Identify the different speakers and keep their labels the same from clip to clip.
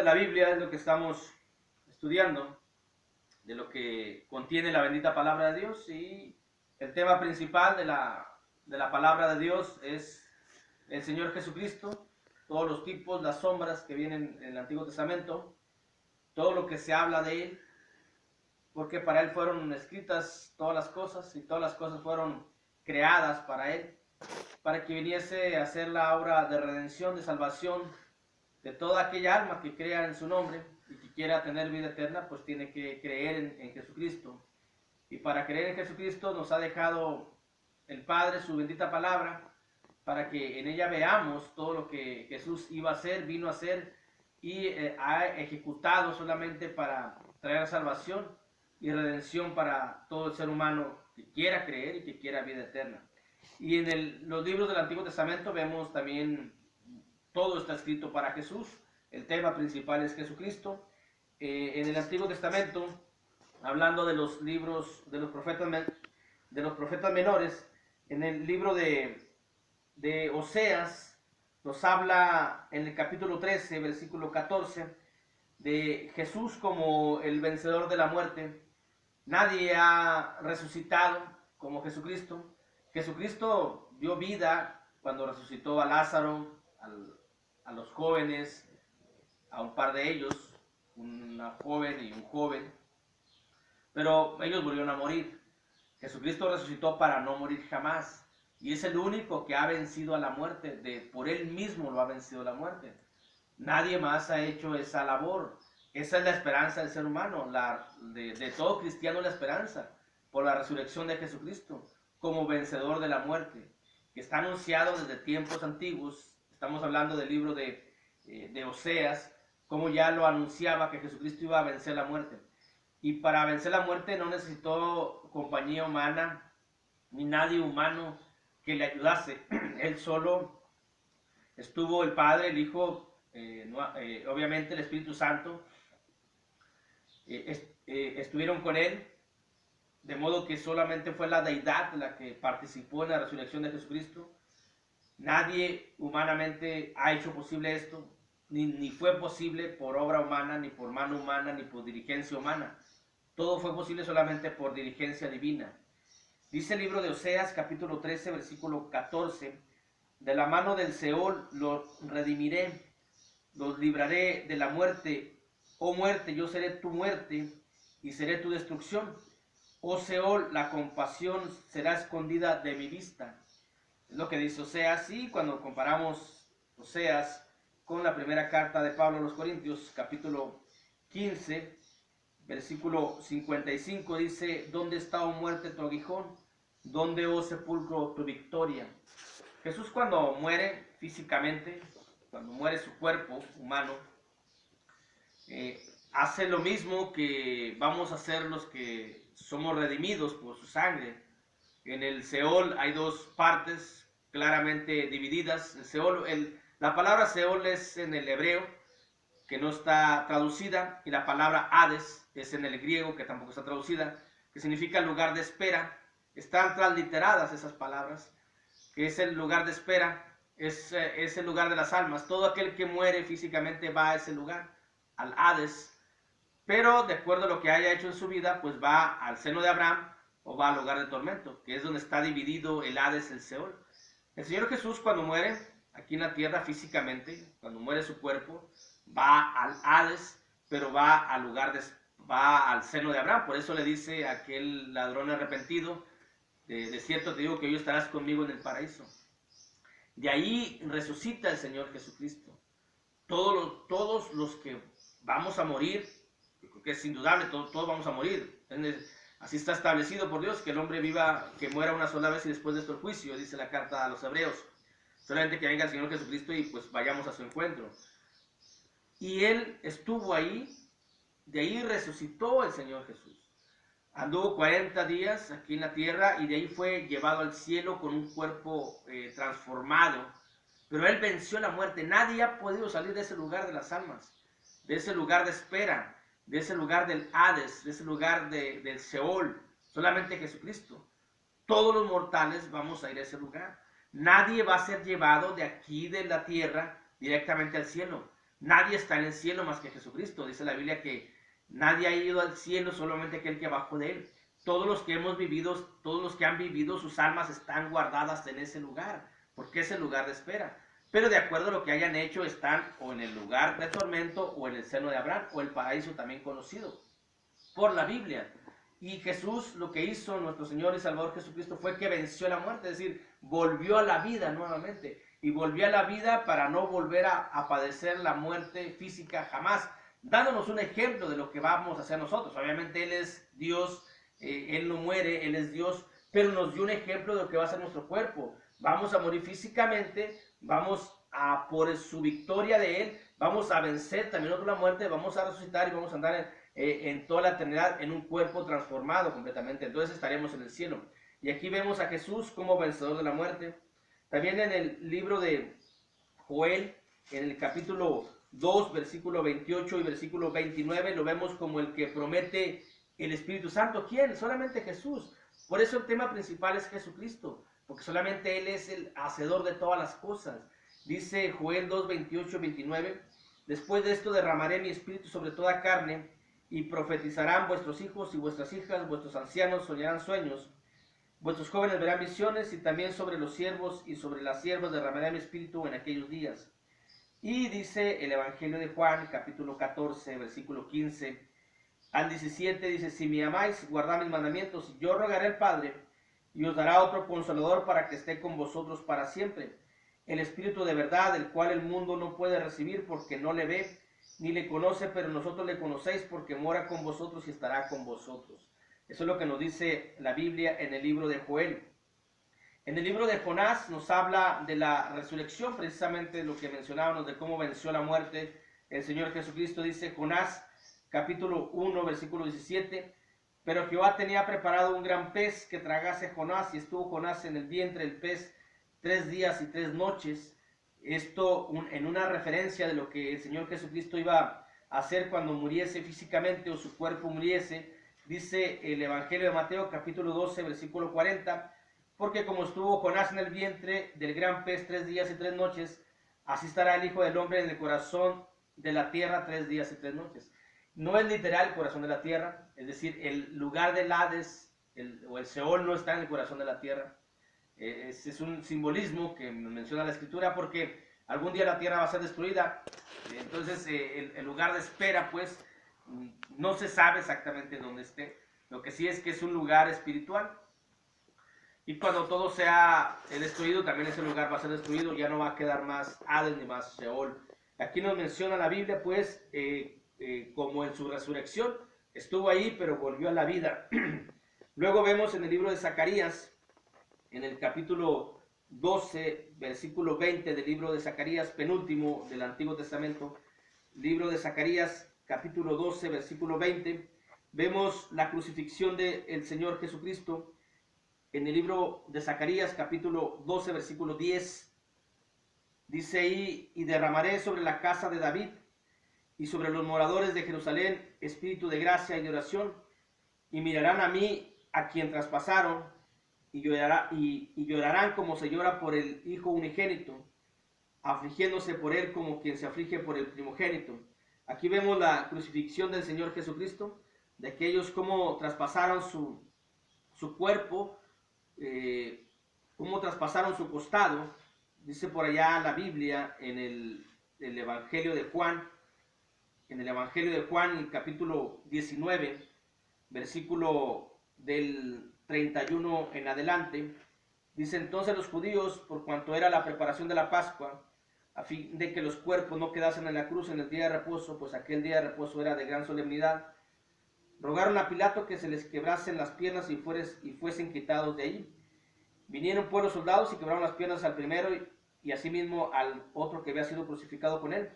Speaker 1: de la Biblia es lo que estamos estudiando, de lo que contiene la bendita palabra de Dios, y el tema principal de la palabra de Dios es el Señor Jesucristo, todos los tipos, las sombras que vienen en el Antiguo Testamento, todo lo que se habla de Él, porque para Él fueron escritas todas las cosas y todas las cosas fueron creadas para Él, para que viniese a hacer la obra de redención, de salvación, de toda aquella alma que crea en su nombre y que quiera tener vida eterna, pues tiene que creer en Jesucristo. Y para creer en Jesucristo nos ha dejado el Padre su bendita palabra, para que en ella veamos todo lo que Jesús iba a hacer, vino a hacer y ha ejecutado solamente para traer salvación y redención para todo el ser humano que quiera creer y que quiera vida eterna. Y en los libros del Antiguo Testamento vemos también todo está escrito para Jesús. El tema principal es Jesucristo. En el Antiguo Testamento, hablando de los libros de los profetas menores, en el libro de Oseas, nos habla en el capítulo 13, versículo 14, de Jesús como el vencedor de la muerte. Nadie ha resucitado como Jesucristo. Jesucristo dio vida cuando resucitó a Lázaro, a los jóvenes, a un par de ellos, una joven y un joven, pero ellos volvieron a morir. Jesucristo resucitó para no morir jamás, y es el único que ha vencido a la muerte, por él mismo lo ha vencido la muerte. Nadie más ha hecho esa labor. Esa es la esperanza del ser humano, de todo cristiano, la esperanza por la resurrección de Jesucristo como vencedor de la muerte, que está anunciado desde tiempos antiguos. Estamos hablando del libro de Oseas, como ya lo anunciaba que Jesucristo iba a vencer la muerte. Y para vencer la muerte no necesitó compañía humana, ni nadie humano que le ayudase. Él solo estuvo, el Padre, el Hijo, obviamente el Espíritu Santo, estuvieron con él, de modo que solamente fue la deidad la que participó en la resurrección de Jesucristo. Nadie humanamente ha hecho posible esto, ni fue posible por obra humana, ni por mano humana, ni por diligencia humana. Todo fue posible solamente por diligencia divina. Dice el libro de Oseas, capítulo 13, versículo 14, de la mano del Seol los redimiré, los libraré de la muerte. Oh muerte, yo seré tu muerte y seré tu destrucción. Oh Seol, la compasión será escondida de mi vista. Es lo que dice Oseas, y cuando comparamos Oseas con la primera carta de Pablo a los Corintios, capítulo 15, versículo 55, dice: ¿Dónde está, oh muerte, tu aguijón? ¿Dónde, oh sepulcro, tu victoria? Jesús, cuando muere físicamente, cuando muere su cuerpo humano, hace lo mismo que vamos a hacer los que somos redimidos por su sangre. En el Seol hay dos partes claramente divididas. El Seol, la palabra Seol es en el hebreo, que no está traducida, y la palabra Hades es en el griego, que tampoco está traducida, que significa lugar de espera. Están transliteradas esas palabras, que es el lugar de espera, es el lugar de las almas. Todo aquel que muere físicamente va a ese lugar, al Hades, pero de acuerdo a lo que haya hecho en su vida, pues va al seno de Abraham o va al lugar de tormento, que es donde está dividido el Hades, el Seol. El Señor Jesús, cuando muere aquí en la tierra físicamente, cuando muere su cuerpo, va al Hades, pero va al seno de Abraham. Por eso le dice a aquel ladrón arrepentido: de cierto te digo que hoy estarás conmigo en el paraíso. De ahí resucita el Señor Jesucristo. Todos los que vamos a morir, que es indudable, todos vamos a morir. Así está establecido por Dios, que el hombre viva, que muera una sola vez y después de esto el juicio, dice la carta a los Hebreos. Solamente que venga el Señor Jesucristo y pues vayamos a su encuentro. Y Él estuvo ahí, de ahí resucitó el Señor Jesús. Anduvo 40 días aquí en la tierra y de ahí fue llevado al cielo con un cuerpo transformado. Pero Él venció la muerte. Nadie ha podido salir de ese lugar de las almas, de ese lugar de espera, de ese lugar del Hades, de ese lugar del Seol. Solamente Jesucristo. Todos los mortales vamos a ir a ese lugar. Nadie va a ser llevado de aquí, de la tierra, directamente al cielo. Nadie está en el cielo más que Jesucristo. Dice la Biblia que nadie ha ido al cielo, solamente aquel que bajó de él. Todos los que hemos vivido, todos los que han vivido, sus almas están guardadas en ese lugar, porque es el lugar de espera. Pero de acuerdo a lo que hayan hecho, están o en el lugar de tormento, o en el seno de Abraham, o el paraíso también conocido por la Biblia. Y Jesús, lo que hizo nuestro Señor y Salvador Jesucristo, fue que venció la muerte, es decir, volvió a la vida nuevamente. Y volvió a la vida para no volver a padecer la muerte física jamás, dándonos un ejemplo de lo que vamos a hacer nosotros. Obviamente Él es Dios, Él no muere, Él es Dios, pero nos dio un ejemplo de lo que va a ser nuestro cuerpo. Vamos a morir físicamente, vamos a, por su victoria de Él, vamos a vencer también nosotros la muerte, vamos a resucitar y vamos a andar en toda la eternidad en un cuerpo transformado completamente. Entonces estaremos en el cielo. Y aquí vemos a Jesús como vencedor de la muerte. También en el libro de Joel, en el capítulo 2, versículo 28 y versículo 29, lo vemos como el que promete el Espíritu Santo. ¿Quién? Solamente Jesús. Por eso el tema principal es Jesucristo, porque solamente Él es el hacedor de todas las cosas. Dice Joel 2, 28 y 29, después de esto derramaré mi espíritu sobre toda carne, y profetizarán vuestros hijos y vuestras hijas, vuestros ancianos soñarán sueños, vuestros jóvenes verán visiones, y también sobre los siervos y sobre las siervas derramaré mi espíritu en aquellos días. Y dice el Evangelio de Juan, capítulo 14, versículo 15 al 17, dice, si me amáis, guardad mis mandamientos, yo rogaré al Padre, y os dará otro consolador para que esté con vosotros para siempre, el Espíritu de verdad, el cual el mundo no puede recibir porque no le ve, ni le conoce, pero nosotros le conocéis porque mora con vosotros y estará con vosotros. Eso es lo que nos dice la Biblia en el libro de Joel. En el libro de Jonás nos habla de la resurrección, precisamente lo que mencionábamos de cómo venció la muerte el Señor Jesucristo. Dice Jonás, capítulo 1, versículo 17, pero Jehová tenía preparado un gran pez que tragase a Jonás, y estuvo Jonás en el vientre del pez 3 días y 3 noches. Esto en una referencia de lo que el Señor Jesucristo iba a hacer cuando muriese físicamente o su cuerpo muriese. Dice el Evangelio de Mateo, capítulo 12, versículo 40, porque como estuvo Jonás en el vientre del gran pez 3 días y 3 noches, así estará el Hijo del Hombre en el corazón de la tierra 3 días y 3 noches. No es literal el corazón de la tierra, es decir, el lugar del Hades o el Seol no está en el corazón de la tierra. Es un simbolismo que menciona la Escritura, porque algún día la tierra va a ser destruida. Entonces el lugar de espera, pues, no se sabe exactamente dónde esté. Lo que sí es que es un lugar espiritual. Y cuando todo sea destruido, también ese lugar va a ser destruido. Ya no va a quedar más Hades ni más Seol. Aquí nos menciona la Biblia, pues, como en su resurrección estuvo ahí, pero volvió a la vida. Luego vemos en el libro de Zacarías, en el capítulo 12, versículo 20 del libro de Zacarías, penúltimo del Antiguo Testamento, libro de Zacarías, capítulo 12, versículo 20, vemos la crucifixión del Señor Jesucristo. En el libro de Zacarías, capítulo 12, versículo 10, dice ahí, y derramaré sobre la casa de David y sobre los moradores de Jerusalén espíritu de gracia y de oración, y mirarán a mí, a quien traspasaron, y llorarán como se llora por el hijo unigénito, afligiéndose por él como quien se aflige por el primogénito. Aquí vemos la crucifixión del Señor Jesucristo, de aquellos como traspasaron su cuerpo, cómo traspasaron su costado. Dice por allá la Biblia en el Evangelio de Juan, en el Evangelio de Juan, en el capítulo 19, versículo del 31 en adelante, dice, entonces los judíos, por cuanto era la preparación de la Pascua, a fin de que los cuerpos no quedasen en la cruz en el día de reposo, pues aquel día de reposo era de gran solemnidad, rogaron a Pilato que se les quebrasen las piernas y fuesen quitados de allí. Vinieron pues los soldados y quebraron las piernas al primero y asimismo al otro que había sido crucificado con él.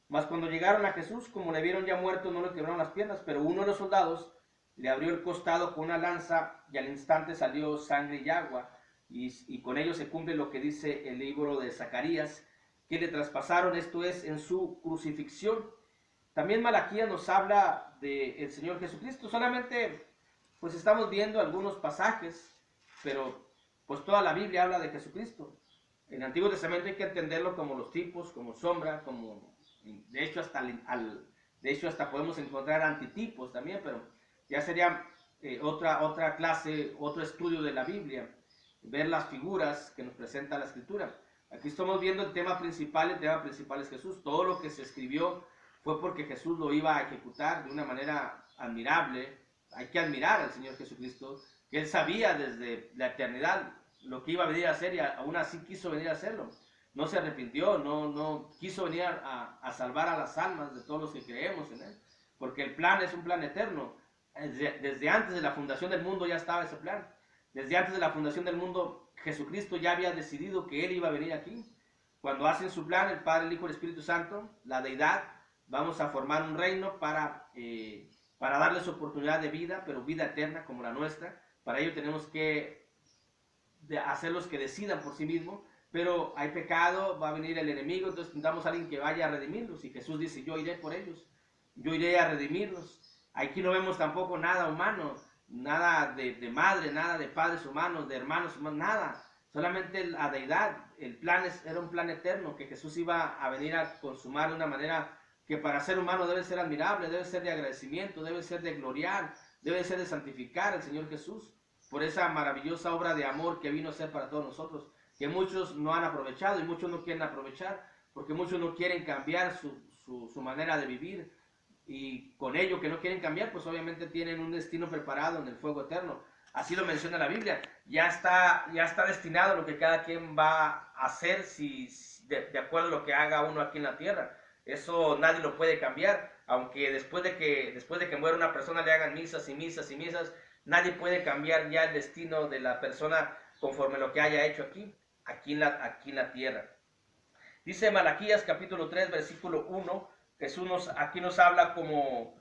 Speaker 1: Mas cuando llegaron a Jesús, como le vieron ya muerto, no le quebraron las piernas, pero uno de los soldados le abrió el costado con una lanza, y al instante salió sangre y agua, y con ello se cumple lo que dice el libro de Zacarías, que le traspasaron, esto es, en su crucifixión. También Malaquías nos habla del Señor Jesucristo. Solamente pues estamos viendo algunos pasajes, pero pues toda la Biblia habla de Jesucristo. En el Antiguo Testamento hay que entenderlo como los tipos, como sombra, como De hecho, hasta podemos encontrar antitipos también, pero ya sería otra clase, otro estudio de la Biblia, ver las figuras que nos presenta la Escritura. Aquí estamos viendo el tema principal es Jesús. Todo lo que se escribió fue porque Jesús lo iba a ejecutar de una manera admirable. Hay que admirar al Señor Jesucristo, que Él sabía desde la eternidad lo que iba a venir a hacer y aún así quiso venir a hacerlo. No se arrepintió, no quiso venir a salvar a las almas de todos los que creemos en Él, porque el plan es un plan eterno. Desde antes de la fundación del mundo ya estaba ese plan. Desde antes de la fundación del mundo, Jesucristo ya había decidido que Él iba a venir aquí. Cuando hacen su plan, el Padre, el Hijo y el Espíritu Santo, la deidad, vamos a formar un reino para darles oportunidad de vida, pero vida eterna como la nuestra. Para ello tenemos que hacerlos que decidan por sí mismos, pero hay pecado, va a venir el enemigo, entonces necesitamos a alguien que vaya a redimirlos. Y Jesús dice, yo iré por ellos, yo iré a redimirlos. Aquí no vemos tampoco nada humano, nada de madre, nada de padres humanos, de hermanos humanos, nada. Solamente la deidad. El plan era un plan eterno que Jesús iba a venir a consumar de una manera que para ser humano debe ser admirable, debe ser de agradecimiento, debe ser de gloriar, debe ser de santificar al Señor Jesús por esa maravillosa obra de amor que vino a ser para todos nosotros, que muchos no han aprovechado y muchos no quieren aprovechar, porque muchos no quieren cambiar su manera de vivir, y con ello que no quieren cambiar, pues obviamente tienen un destino preparado en el fuego eterno. Así lo menciona la Biblia. Ya está destinado lo que cada quien va a hacer de acuerdo a lo que haga uno aquí en la tierra. Eso nadie lo puede cambiar, aunque después de que muera una persona le hagan misas y misas y misas, nadie puede cambiar ya el destino de la persona conforme lo que haya hecho aquí en la tierra. Dice Malaquías capítulo 3, versículo 1, Jesús aquí nos habla como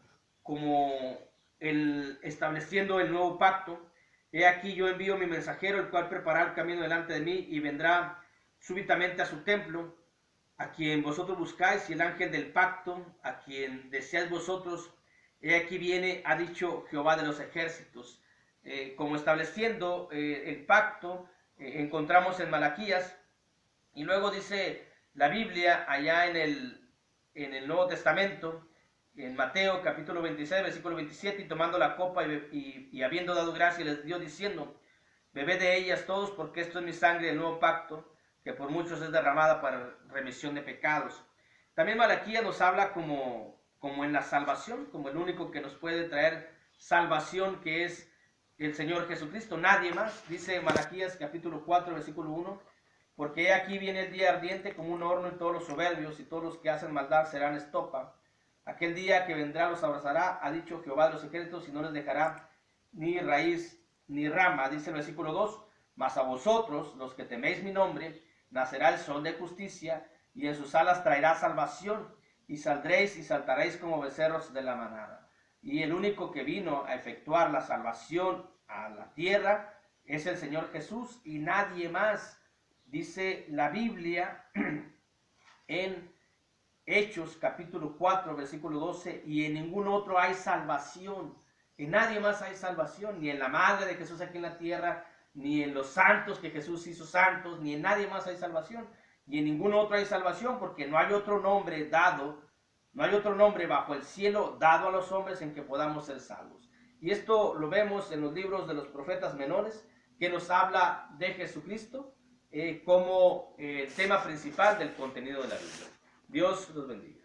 Speaker 1: estableciendo el nuevo pacto. He aquí yo envío mi mensajero, el cual preparará el camino delante de mí, y vendrá súbitamente a su templo, a quien vosotros buscáis, y el ángel del pacto, a quien deseáis vosotros, he aquí viene, ha dicho Jehová de los ejércitos. Como estableciendo el pacto, encontramos en Malaquías, y luego dice la Biblia allá en el Nuevo Testamento, en Mateo capítulo 26, versículo 27, y tomando la copa y habiendo dado gracia, les dio diciendo, bebed de ellas todos, porque esto es mi sangre del nuevo pacto, que por muchos es derramada para remisión de pecados. También Malaquías nos habla como en la salvación, como el único que nos puede traer salvación, que es el Señor Jesucristo, nadie más. Dice Malaquías capítulo 4, versículo 1, porque aquí viene el día ardiente como un horno, y todos los soberbios y todos los que hacen maldad serán estopa. Aquel día que vendrá los abrazará, ha dicho Jehová de los ejércitos, y no les dejará ni raíz ni rama. Dice el versículo 2, mas a vosotros, los que teméis mi nombre, nacerá el sol de justicia, y en sus alas traerá salvación, y saldréis y saltaréis como becerros de la manada. Y el único que vino a efectuar la salvación a la tierra es el Señor Jesús, y nadie más. Dice la Biblia en Hechos capítulo 4, versículo 12, y en ningún otro hay salvación, en nadie más hay salvación, ni en la madre de Jesús aquí en la tierra, ni en los santos que Jesús hizo santos, ni en nadie más hay salvación, y en ningún otro hay salvación, porque no hay otro nombre dado, no hay otro nombre bajo el cielo dado a los hombres en que podamos ser salvos. Y esto lo vemos en los libros de los profetas menores, que nos habla de Jesucristo como tema principal del contenido de la Biblia. Dios los bendiga.